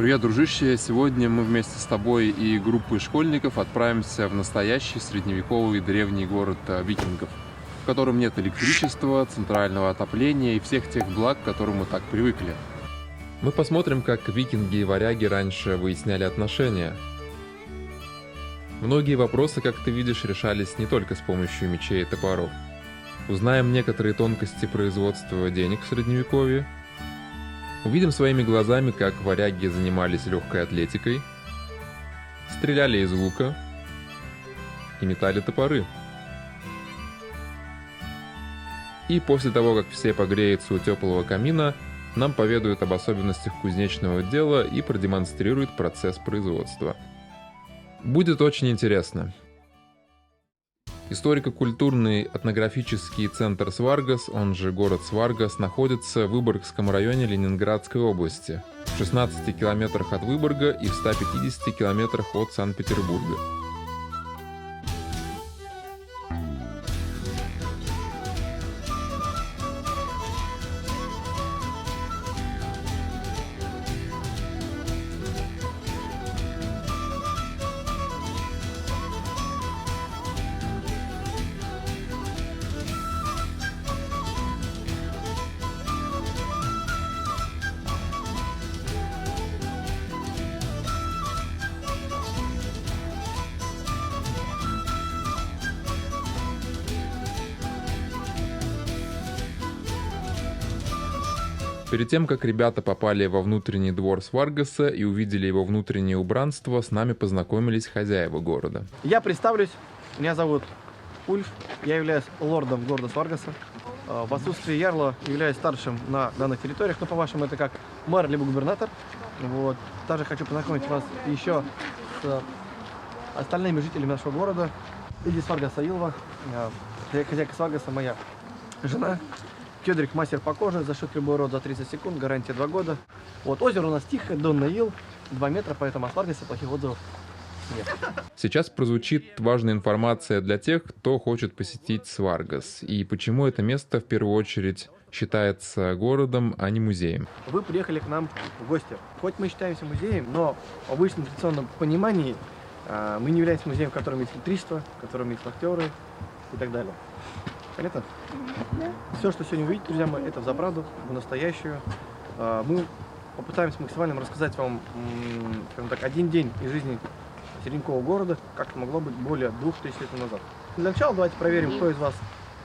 Привет, дружище! Сегодня мы вместе с тобой и группой школьников отправимся в настоящий средневековый древний город викингов, в котором нет электричества, центрального отопления и всех тех благ, к которым мы так привыкли. Мы посмотрим, как викинги и варяги раньше выясняли отношения. Многие вопросы, как ты видишь, решались не только с помощью мечей и топоров. Узнаем некоторые тонкости производства денег в Средневековье. Увидим своими глазами, как варяги занимались легкой атлетикой, стреляли из лука и метали топоры. И после того, как все погреются у теплого камина, нам поведают об особенностях кузнечного дела и продемонстрируют процесс производства. Будет очень интересно. Историко-культурный этнографический центр Сваргас, он же город Сваргас, находится в Выборгском районе Ленинградской области, в 16 километрах от Выборга и в 150 километрах от Санкт-Петербурга. Перед тем, как ребята попали во внутренний двор Сваргаса и увидели его внутреннее убранство, с нами познакомились хозяева города. Я представлюсь, меня зовут Ульф, я являюсь лордом города Сваргаса. В отсутствие ярла являюсь старшим на данных территориях, но по-вашему это как мэр либо губернатор. Вот. Также хочу познакомить вас еще с остальными жителями нашего города. Лидия Сваргаса Илова, хозяйка Сваргаса, моя жена. Кедрик мастер по коже, зашит любой рот за 30 секунд, гарантия 2 года. Вот, озеро у нас тихое, Донна Ил, 2 метра, поэтому о Сваргасе плохих отзывов нет. Сейчас прозвучит важная информация для тех, кто хочет посетить Сваргас, и почему это место в первую очередь считается городом, а не музеем. Вы приехали к нам в гости. Хоть мы считаемся музеем, но в обычном традиционном понимании мы не являемся музеем, в котором есть электричество, в котором есть актеры и так далее. Понятно? Да. Все, что сегодня увидите, друзья мои, это взаправду, в настоящую. Мы попытаемся максимально рассказать вам, скажем так, один день из жизни средневекового города, как это могло быть более 2000 лет назад. Для начала давайте проверим, кто из вас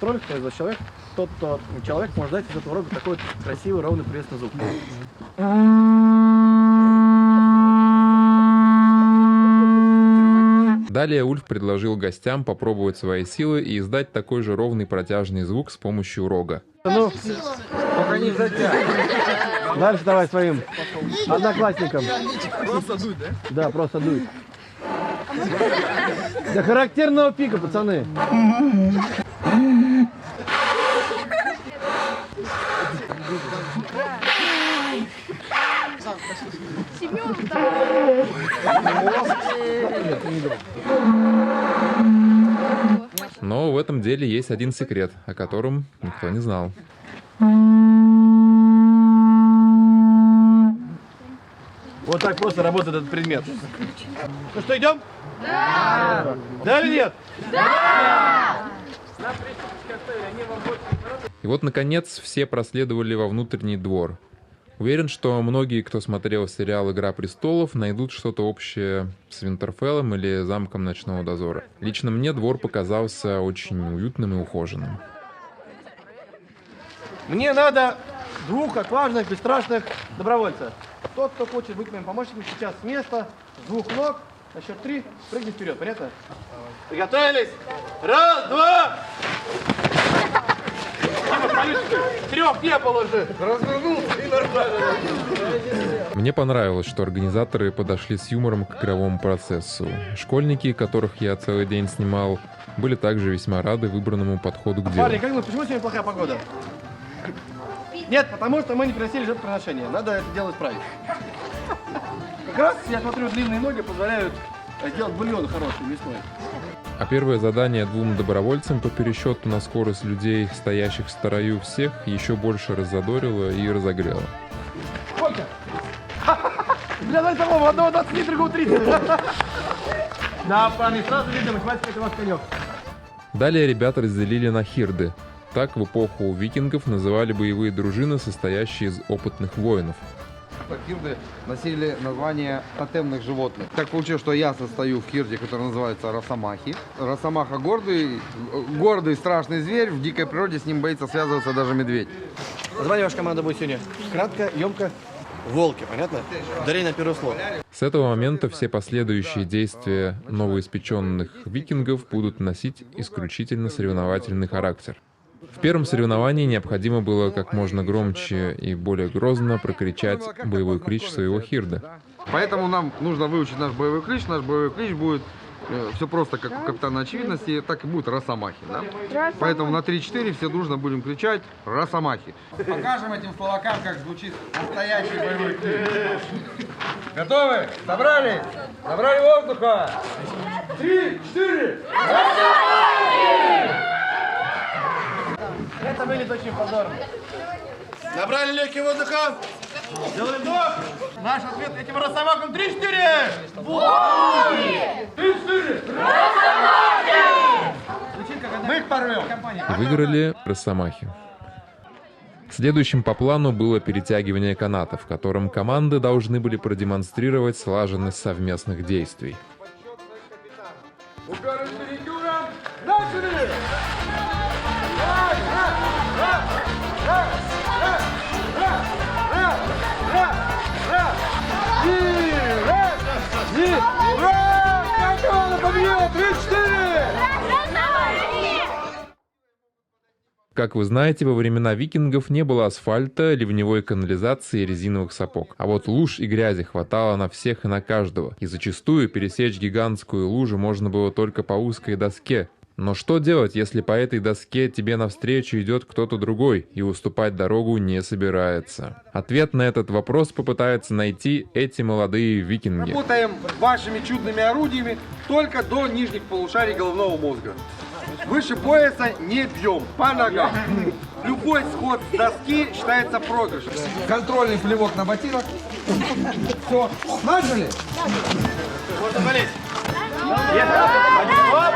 тролль, кто из вас человек. Тот, кто человек, может дать из этого рога такой вот красивый, ровный, приветственный звук. Далее Ульф предложил гостям попробовать свои силы и издать такой же ровный протяжный звук с помощью рога. Ну, только не затягивай. Дальше давай своим одноклассникам. Просто дуй, да? Да, просто дуй. До характерного пика, пацаны. Но в этом деле есть один секрет, о котором никто не знал. Вот так просто работает этот предмет. Ну что, идем? Да! Да или нет? Да! И вот, наконец, все проследовали во внутренний двор. Уверен, что многие, кто смотрел сериал «Игра престолов», найдут что-то общее с Винтерфеллом или замком Ночного дозора. Лично мне двор показался очень уютным и ухоженным. Мне надо 2 отважных, бесстрашных добровольцев. Тот, кто хочет быть моим помощником, сейчас с места, с 2 ног, на счет 3, прыгни вперед, понятно? Приготовились? 1, 2! Трех не было же! Развернулся и нормально. Мне понравилось, что организаторы подошли с юмором к игровому процессу. Школьники, которых я целый день снимал, были также весьма рады выбранному подходу к делу. Парни, как думаете, почему сегодня плохая погода? Нет, потому что мы не приносили жертвоприношения. Надо это делать правильно. Как раз, я смотрю, длинные ноги позволяют сделать бульон хороший мясной. А первое задание 2 добровольцам по пересчету на скорость людей, стоящих в строю, всех еще больше раззадорило и разогрело. Сколько? Для самого одного 20, другого 30. Да, парни, сразу видно, математика это ваш конек. Далее ребята разделили на хирды. Так в эпоху викингов называли боевые дружины, состоящие из опытных воинов. Хирды носили название тотемных животных. Так получилось, что я состою в хирде, который называется росомахи. Росомаха гордый страшный зверь. В дикой природе с ним боится связываться даже медведь. Название вашей команды будет сегодня кратко, емко. Волки, понятно? Ударение на первое слово. С этого момента все последующие действия новоиспеченных викингов будут носить исключительно соревновательный характер. В первом соревновании необходимо было как можно громче и более грозно прокричать боевой клич своего хирда. Поэтому нам нужно выучить наш боевой клич. Наш боевой клич будет все просто, как у капитана очевидности, так и будет росомахи. Да? Поэтому на 3-4 все дружно будем кричать росомахи. Покажем этим словакам, как звучит настоящий боевой клич. Готовы? Собрались? Набрали воздуха? 3-4! Это выглядит очень позорно. Набрали легкий воздуха. Делаем вдох. Наш ответ этим росомахам 3-4. 3-4. Мы их порвем. Выиграли росомахи. Следующим по плану было перетягивание каната, в котором команды должны были продемонстрировать слаженность совместных действий. Как вы знаете, во времена викингов не было асфальта, ливневой канализации и резиновых сапог. А вот луж и грязи хватало на всех и на каждого. И зачастую пересечь гигантскую лужу можно было только по узкой доске. Но что делать, если по этой доске тебе навстречу идет кто-то другой и уступать дорогу не собирается? Ответ на этот вопрос попытаются найти эти молодые викинги. Работаем вашими чудными орудиями только до нижних полушарий головного мозга. Выше пояса не бьем, по ногам. Любой сход с доски считается проигрышем. Контрольный плевок на ботинок. Все, начали? Можно болеть. 1-0.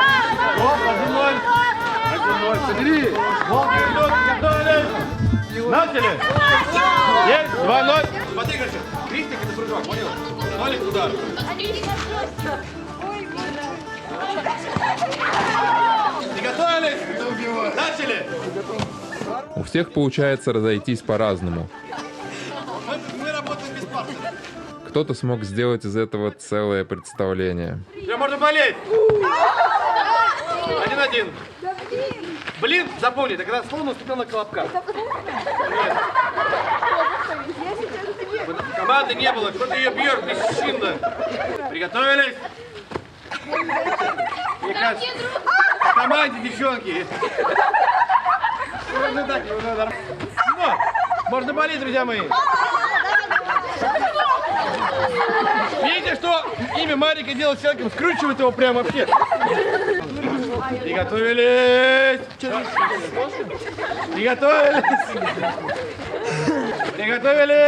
Собери. Волки идут, готовились. Начали. Есть, 2-0. Смотри, короче, крестик это прыжок, понял? Нолик удар. Приготовились? Начали! У всех получается разойтись по-разному. Мы работаем без паузы. Кто-то смог сделать из этого целое представление. Все, можно болеть! 1-1. Блин, запомни, ты когда словно наступил на колобка. Команды не было, кто-то ее бьет бесчинно. Приготовились? Мне кажется, в команде, девчонки. Ну, так, ну, можно болеть, друзья мои. Видите, что имя Марика делает с человеком, скручивает его прямо вообще. Приготовились. Приготовились. Приготовились.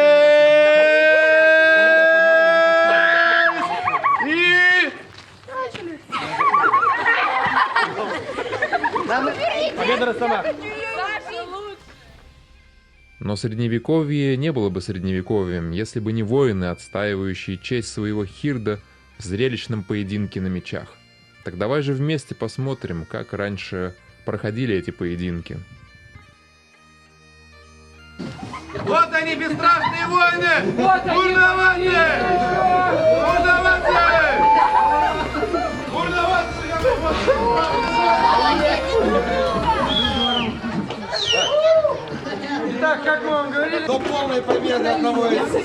И... Победа Росомах. Но средневековье не было бы средневековьем, если бы не воины, отстаивающие честь своего хирда в зрелищном поединке на мечах. Так давай же вместе посмотрим, как раньше проходили эти поединки. Вот они, бесстрашные воины! Бурноватцы! Бурноватцы! Итак, как мы вам говорили, до полной победы одного из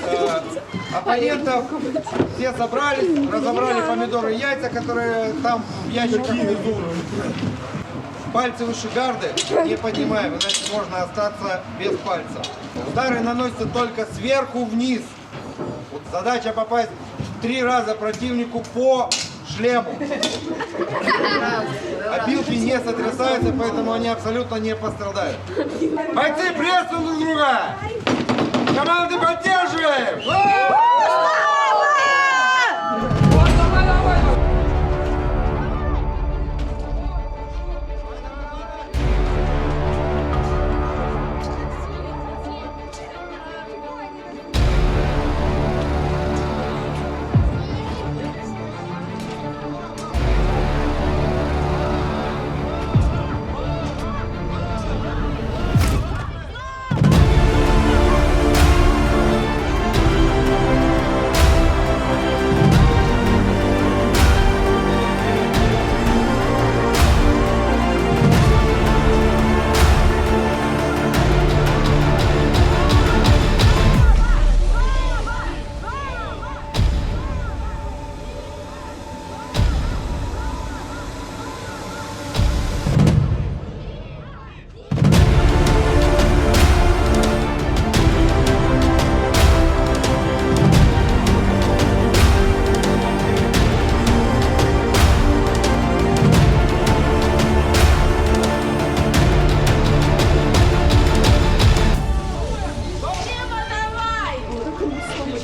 оппонентов все собрались, разобрали помидоры и яйца, которые там в ящике внизу. Пальцы выше гарды не поднимаем, иначе можно остаться без пальца. Удары наносятся только сверху вниз. Вот задача попасть 3 раза противнику по шлему. Опилки не сотрясаются, поэтому они абсолютно не пострадают. Бойцы, приветствуем друг друга! Команды поддерживаем!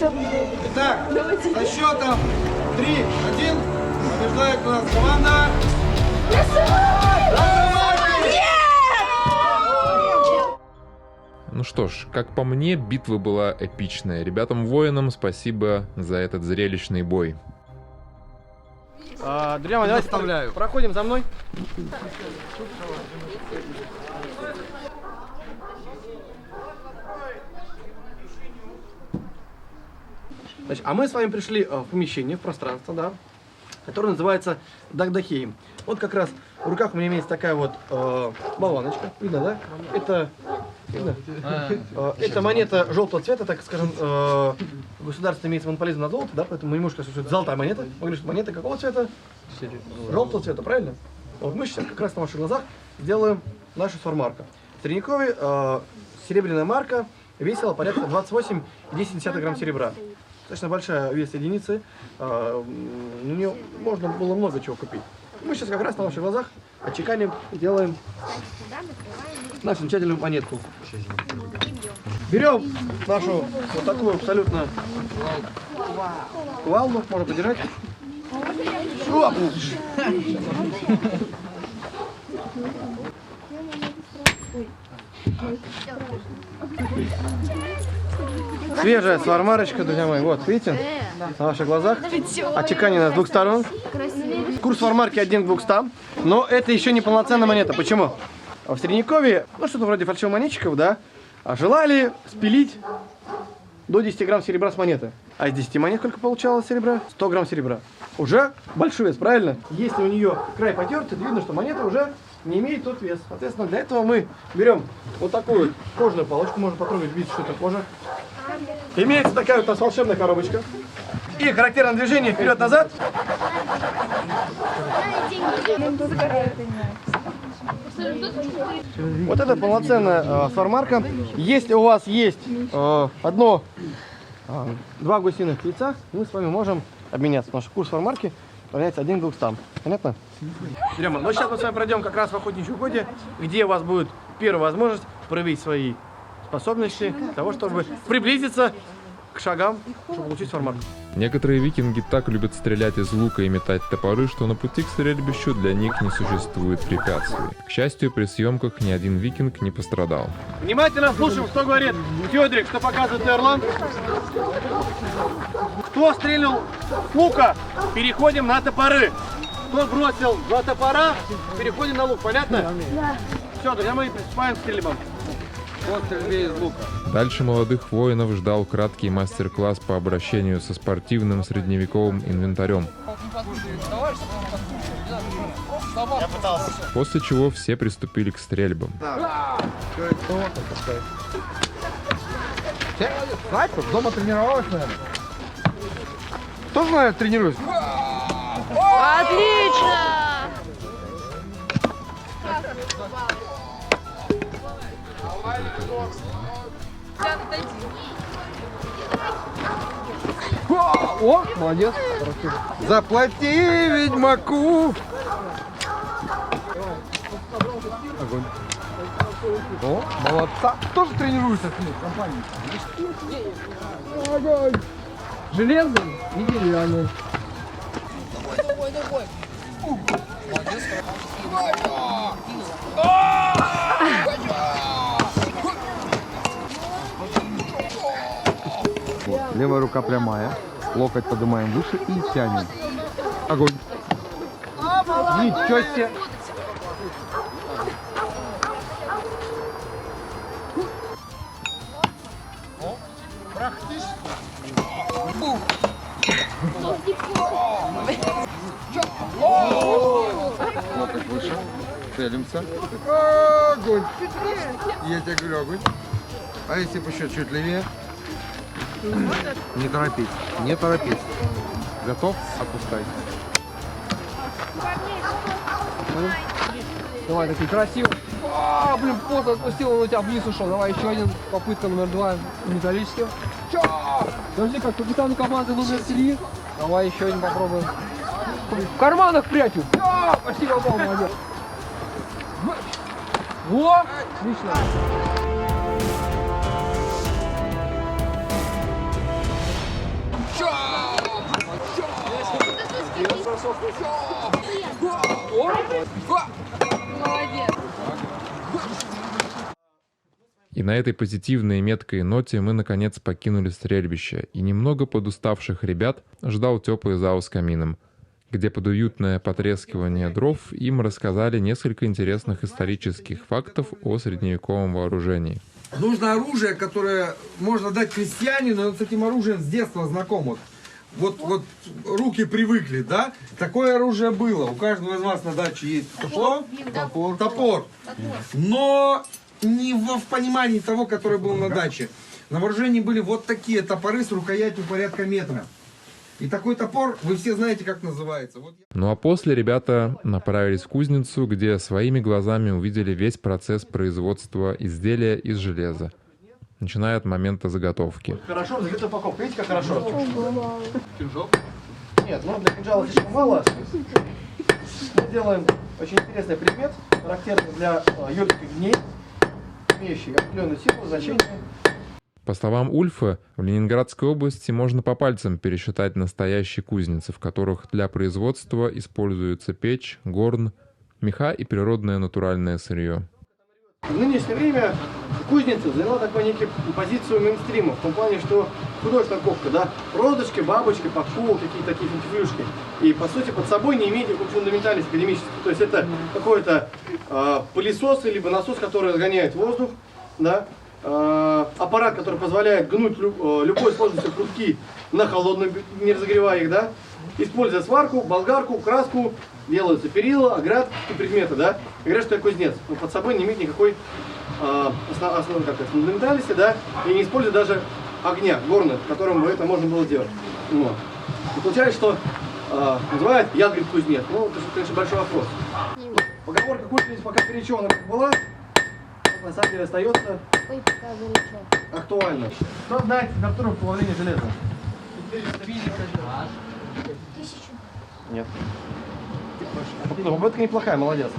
Итак, со счетом 3-1 побеждает у нас команда. Ну что ж, как по мне, битва была эпичная. Ребятам-воинам спасибо за этот зрелищный бой. Друзья мои, давайте проходим за мной. Значит, а мы с вами пришли в помещение, в пространство, да, которое называется Дагдахейм. Вот как раз в руках у меня имеется такая вот болваночка, видно, да? Это, видно? Это монета желтого цвета, так скажем, государство имеет монополизм на золото, да, поэтому мы не можем сказать, что это золотая монета. Мы говорим, что монета какого цвета? Желтого цвета, правильно? Вот мы сейчас как раз на ваших глазах сделаем нашу свармарку. В Средневековье серебряная марка весила порядка 28,10 грамм серебра. Достаточно большая вес единицы, на нее можно было много чего купить. Мы сейчас как раз на ваших глазах отчеканим и делаем нашу замечательную монетку. Берем нашу вот такую абсолютно кувалду, можно подержать. Оп! Свежая свармарочка, друзья мои, вот, видите, на ваших глазах, отчеканена с двух сторон. Курс свармарки 1 к 200, но это еще не полноценная монета. Почему? В Средневековье, ну что-то вроде фальшивых монетчиков, да, желали спилить до 10 грамм серебра с монеты. А из 10 монет сколько получалось серебра? 100 грамм серебра. Уже большой вес, правильно? Если у нее край потертый, то видно, что монета уже не имеет тот вес. Соответственно, для этого мы берем вот такую вот кожаную палочку, можно потрогать, видите, что это кожа. Имеется такая вот у нас волшебная коробочка. И характерное движение вперед-назад. Вот это полноценная свармарка. Если у вас есть два гусиных яйца, мы с вами можем обменяться. Наш курс свармарки равняется 1 к 200. Понятно? Но сейчас мы с вами пройдем как раз в охотничьем угодье, где у вас будет первая возможность проявить свои способности для того, чтобы приблизиться к шагам, чтобы получить свармарку. Некоторые викинги так любят стрелять из лука и метать топоры, что на пути к стрельбищу для них не существует препятствий. К счастью, при съемках ни один викинг не пострадал. Внимательно слушаем, что говорит Фёдрик, что показывает Эрлан. Кто стрельнул с лука, переходим на топоры. Кто бросил два топора, переходим на лук. Понятно? Да. Все, друзья мои, приступаем к стрельбам. Вот стрельбе из лука. Дальше молодых воинов ждал краткий мастер-класс по обращению со спортивным средневековым инвентарем. После чего все приступили к стрельбам. Снайпер? Дома тренировалась, наверное? Тоже, наверное, тренируюсь? Отлично! О, молодец. Заплати ведьмаку. Огонь. О, молодца. Тоже тренируется в компании. Огонь. Железный и деревянный. Давай. Молодец. Вот. Левая рука прямая, локоть поднимаем выше и тянем. Огонь. Ничего себе. Локоть выше. Целимся. Огонь. Я тебе говорю, огонь. А если еще чуть левее? Не торопись, не торопись. Готов? Отпускай. Давай, такой красивый. Блин, поздно отпустил, он у тебя вниз ушел. Давай еще один. Попытка номер 2 металлическим. Подожди, как капитан команды номер 3. Давай еще один попробуем. В карманах прячу. Почти попал, молодец. Во! Отлично. И на этой позитивной и меткой ноте мы наконец покинули стрельбище, и немного подуставших ребят ждал теплый зал с камином, где под уютное потрескивание дров им рассказали несколько интересных исторических фактов о средневековом вооружении. Нужно оружие, которое можно дать крестьянину, он с этим оружием с детства знаком. Вот руки привыкли, да? Такое оружие было. У каждого из вас на даче есть что? Топор. Но не в понимании того, который был на даче. На вооружении были вот такие топоры с рукоятью порядка метра. И такой топор, вы все знаете, как называется. Ну а после ребята направились в кузницу, где своими глазами увидели весь процесс производства изделия из железа, начиная от момента заготовки. Хорошо разогретая упаковка. Видите, как хорошо? Кинжал? Нет, ну для кинжала слишком мало. Мы делаем очень интересный предмет, характерный для юрских дней, имеющий определенную силу, значение. По словам Ульфа, в Ленинградской области можно по пальцам пересчитать настоящие кузницы, в которых для производства используются печь, горн, меха и природное натуральное сырье. В нынешнее время кузница заняла такую некую позицию мейнстрима, в том плане, что художественная ковка, да, розочки, бабочки, подковы, какие-то такие финтифлюшки. И по сути под собой не имеет никакой фундаментальности академической. То есть это какой-то пылесос, либо насос, который разгоняет воздух, да, аппарат, который позволяет гнуть любой сложности крутки на холодную, не разогревая их, да, используя сварку, болгарку, краску, делаются перила, оградки, предметы, да, и говорят, что это кузнец, но под собой не имеет никакой фундаментальности, да, и не использует даже огня, горна, которым бы это можно было делать. Вот. И получается, что называют «я, говорит, кузнец». Ну, это, конечно, большой вопрос. Поговорка «кузница пока горячо», она как была, на самом деле остается актуально. Кто знает температуру плавления железа? 1000. Нет. Попытка неплохая, молодец.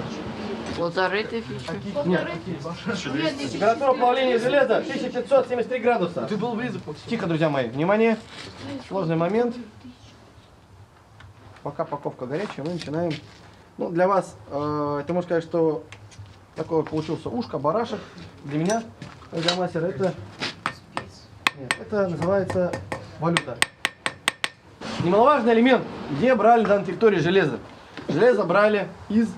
1500. Нет. Температура плавления железа 1573 градуса. Ты был близок. Тихо, друзья мои. Внимание. Сложный момент. Пока упаковка горячая, мы начинаем. Ну, для вас, это можно сказать, что такое получился ушко, барашек. Для меня, для мастера, это называется валюта. Немаловажный элемент, где брали на данной территории железо. Железо брали из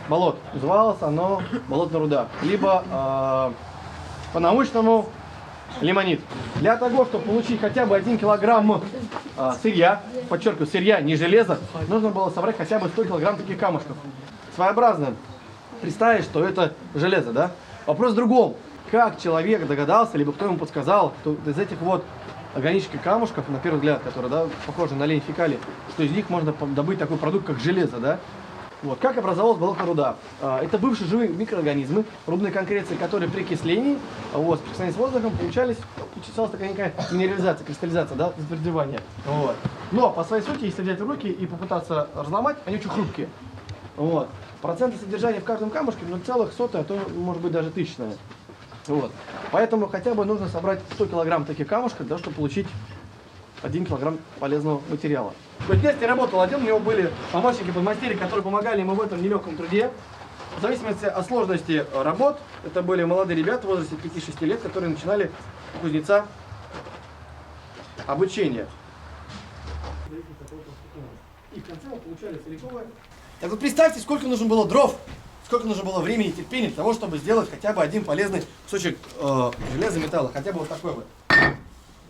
болот. Называлось оно болотная руда. Либо по-научному лимонит. Для того, чтобы получить хотя бы 1 килограмм сырья, подчеркиваю, сырья, не железа, нужно было собрать хотя бы 100 килограмм таких камушков. Своеобразно представить, что это железо, да? Вопрос в другом. Как человек догадался, либо кто ему подсказал, что из этих вот органических камушков, на первый взгляд, которые, да, похожи на лень фекалий, что из них можно добыть такой продукт, как железо, да? Вот. Как образовалась болотная руда? Это бывшие живые микроорганизмы, рудные конкреции, которые при окислении, вот, при окислении с воздухом получалась такая некая минерализация, кристаллизация, да, затвердевание. Вот. Но по своей сути, если взять в руки и попытаться разломать, они очень хрупкие. Вот. Проценты содержания в каждом камушке 0,100, а то может быть даже тысячное. Вот. Поэтому хотя бы нужно собрать 100 килограмм таких камушков, да, чтобы получить 1 килограмм полезного материала. То есть здесь не работал один, у него были помощники, подмастерья, которые помогали ему в этом нелегком труде. В зависимости от сложности работ, это были молодые ребята в возрасте 5-6 лет, которые начинали у кузнеца обучение. И в конце мы получали целиковое. Так вот представьте, сколько нужно было дров, сколько нужно было времени и терпения для того, чтобы сделать хотя бы один полезный кусочек железа, металла, хотя бы вот такой вот.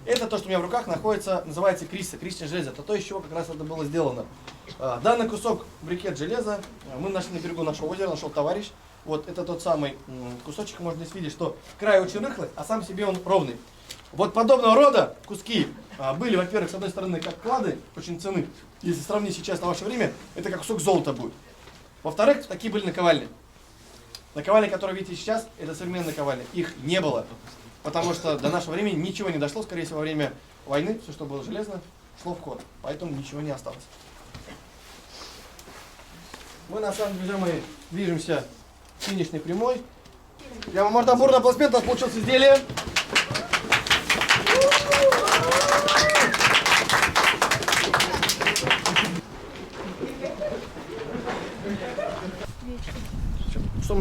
Это то, что у меня в руках находится, называется криса, крисное железо. Это то, из чего как раз это было сделано. Данный кусок, брикет железа, мы нашли на берегу нашего озера, нашел товарищ. Вот это тот самый кусочек, можно здесь видеть, что край очень рыхлый, а сам себе он ровный. Вот подобного рода куски были, во-первых, с одной стороны, как клады, очень ценны. Если сравнить сейчас на ваше время, это как кусок золота будет. Во-вторых, такие были наковальни. Наковальни, которые видите сейчас, это современные наковальни. Их не было. Потому что до нашего времени ничего не дошло, скорее всего, во время войны, все, что было железно, шло в ход. Поэтому ничего не осталось. Мы, на самом деле, мы движемся финишной прямой. Я вам можно бурный аплодисмент, у нас получилось изделие.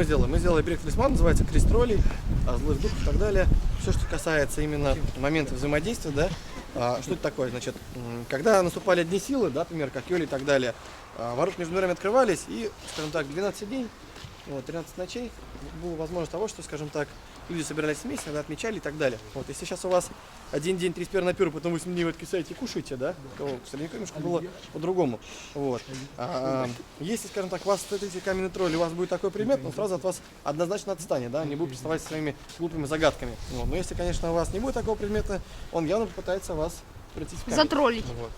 сделали? Мы сделали берег талисман, называется крест троллей, злых духов и так далее. Все, что касается именно момента взаимодействия, да. Что это такое? Значит, когда наступали дни силы, да, например, как Йоли и так далее, ворота между мирами открывались, и, скажем так, 12 дней, 13 ночей была возможность того, что, скажем так, люди собирались вместе, когда отмечали и так далее. Вот, если сейчас у вас один день 31 на первый, потом вы с ним откисаете и кушаете, да, то в средневековье немножко было по-другому. Вот. Если, скажем так, у вас встретите каменный тролль, у вас будет такой предмет, он сразу от вас однозначно отстанет, да, не будет приставать своими глупыми загадками. Вот. Но если, конечно, у вас не будет такого предмета, он явно попытается вас превратить в камень. Затроллить. Вот.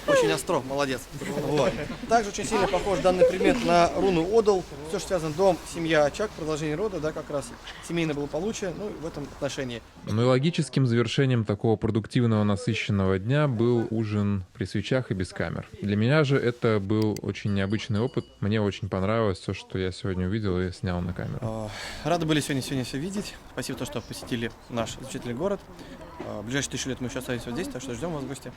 Очень остро, молодец. Вот. Также очень сильно похож данный предмет на руну Одал. Все, что связано дом, семья, очаг, продолжение рода, да, как раз семейное благополучие, ну, в этом отношении. Ну и логическим завершением такого продуктивного, насыщенного дня был ужин при свечах и без камер. Для меня же это был очень необычный опыт. Мне очень понравилось все, что я сегодня увидел и снял на камеру. Рады были сегодня все видеть. Спасибо, что посетили наш замечательный город. В ближайшие 1000 лет мы еще останемся здесь, так что ждем вас в гости.